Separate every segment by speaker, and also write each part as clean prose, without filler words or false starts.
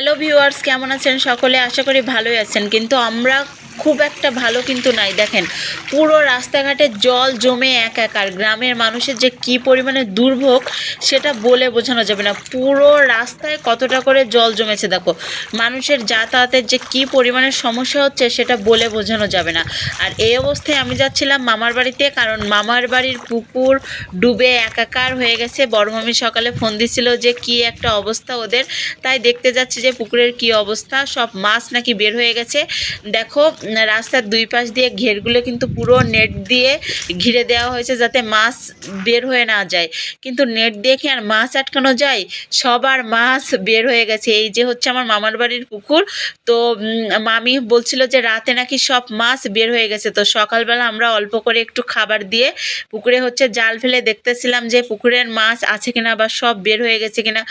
Speaker 1: Hello viewers, কেমন আছেন সকলে? আশা করি ভালোই আছেন। কিন্তু আমরা খুব একটা ভালো কিন্তু নাই। দেখেন, পুরো রাস্তাঘাটে জল জমে একাকার। গ্রামের মানুষের যে কী পরিমাণে দুর্ভোগ সেটা বলে বোঝানো যাবে না। পুরো রাস্তায় কতটা করে জল জমেছে দেখো। মানুষের যাতায়াতের যে কী পরিমাণে সমস্যা হচ্ছে সেটা বলে বোঝানো যাবে না। আর এই অবস্থায় আমি যাচ্ছিলাম মামার বাড়িতে, কারণ মামার বাড়ির পুকুর ডুবে একাকার হয়ে গেছে। বড় মামি সকালে ফোন দিছিল যে কী একটা অবস্থা ওদের, তাই দেখতে যাচ্ছি যে পুকুরের কি অবস্থা। সব মাছ নাকি বের হয়ে গেছে। দেখো, রাস্তার দুই পাশ দিয়ে ঘেরগুলো কিন্তু পুরো নেট দিয়ে ঘিরে দেওয়া হয়েছে যাতে মাছ বের হয়ে না যায়। কিন্তু নেট দিয়ে কি আর মাছ আটকানো যায়? সবার মাছ বের হয়ে গেছে। এই যে হচ্ছে আমার মামার বাড়ির পুকুর। তো মামি বলছিল যে রাতে নাকি সব মাছ বের হয়ে গেছে। তো সকালবেলা আমরা অল্প করে একটু খাবার দিয়ে পুকুরে হচ্ছে জাল ফেলে দেখতেছিলাম যে পুকুরের মাছ আছে কিনা বা সব বের হয়ে গেছে কিনা।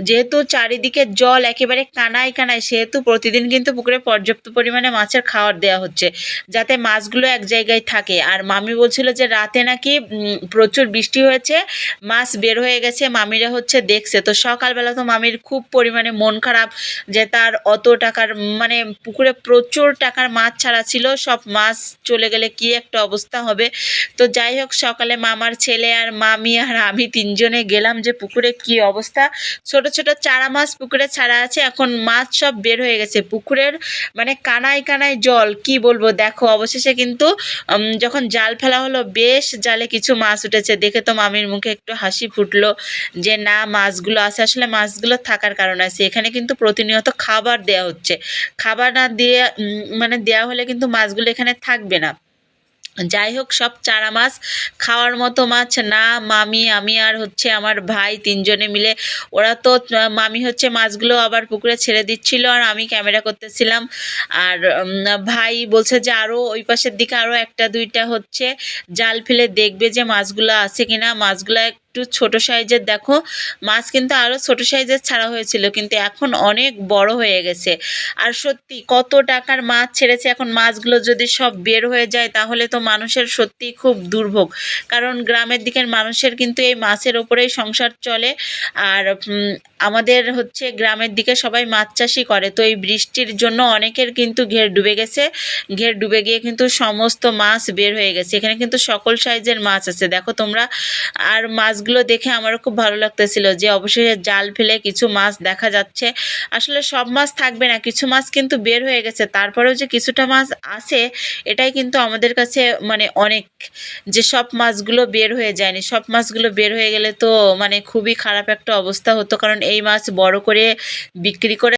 Speaker 1: যেহেতু চারিদিকে জল একেবারে কানায় কানায়, সেহেতু প্রতিদিন কিন্তু পুকুরে পর্যাপ্ত পরিমাণে মাছের খাবার দেওয়া হচ্ছে যাতে মাছগুলো এক জায়গায় থাকে। আর মামি বলছিল যে রাতে নাকি প্রচুর বৃষ্টি হয়েছে, মাছ বের হয়ে গেছে, মামিরা হচ্ছে দেখছে। তো সকালবেলা তো মামির খুব পরিমাণে মন খারাপ যে তার অত টাকার মানে পুকুরে প্রচুর টাকার মাছ ছাড়া ছিল, সব মাছ চলে গেলে কি একটা অবস্থা হবে। তো যাই হোক, সকালে মামার ছেলে আর মামি আর আমি তিনজনে গেলাম যে পুকুরে কি অবস্থা। ছোট ছোট চারা মাছ পুকুরে ছাড়া আছে, এখন মাছ সব বের হয়ে গেছে। পুকুরের মানে কানায় কানায় জল, কি বলবো। দেখো, অবশেষে কিন্তু যখন জাল ফেলা হলো, বেশ জালে কিছু মাছ উঠেছে। দেখে তো মামির মুখে একটু হাসি ফুটলো যে না, মাছগুলো আছে। আসলে মাছগুলো থাকার কারণ আছে, এখানে কিন্তু প্রতিনিয়ত খাবার দেওয়া হচ্ছে। খাবার না দিয়ে মানে দেওয়া হলে কিন্তু মাছগুলো এখানে থাকবে না। যাই হোক, সব চারা মাছ, খাওয়ার মতো মাছ না। মামি, আমি আর হচ্ছে আমার ভাই তিনজনে মিলে, ওরা তো মামি হচ্ছে মাছগুলো আবার পুকুরে ছেড়ে দিচ্ছিল আর আমি ক্যামেরা করতেছিলাম। আর ভাই বলছে যে আরও ওই পাশের দিকে আরও একটা দুইটা হচ্ছে জাল ফেলে দেখবে যে মাছগুলো আছে কিনা। মাছগুলো একটু ছোট সাইজের, দেখো মাছ কিন্তু আরও ছোট সাইজের ছাড়া হয়েছিল, কিন্তু এখন অনেক বড় হয়ে গেছে। আর সত্যি কত টাকার মাছ ছেড়েছে, এখন মাছগুলো যদি সব বের হয়ে যায় তাহলে তো মানুষের সত্যিই খুব দুর্ভোগ। কারণ গ্রামের দিকের মানুষের কিন্তু এই মাছের ওপরেই সংসার চলে। আর আমাদের হচ্ছে গ্রামের দিকে সবাই মাছ চাষই করে। তো এই বৃষ্টির জন্য অনেকের কিন্তু ঘের ডুবে গেছে। ঘের ডুবে গিয়ে কিন্তু সমস্ত মাছ বের হয়ে গেছে। এখানে কিন্তু সকল সাইজের মাছ আছে, দেখো তোমরা। আর মাছগুলো দেখে আমারও খুব ভালো লাগতেছিল যে অবশেষে জাল ফেলে কিছু মাছ দেখা যাচ্ছে। আসলে সব মাছ থাকবে না, কিছু মাছ কিন্তু বের হয়ে গেছে। তারপরেও যে কিছুটা মাছ আছে, এটাই কিন্তু আমাদের কাছে মানে অনেক, যে সব মাছগুলো বের হয়ে যায়নি। সব মাছগুলো বের হয়ে গেলে তো মানে খুবই খারাপ একটা অবস্থা হতো, কারণ এই মাছ বড় করে বিক্রি করে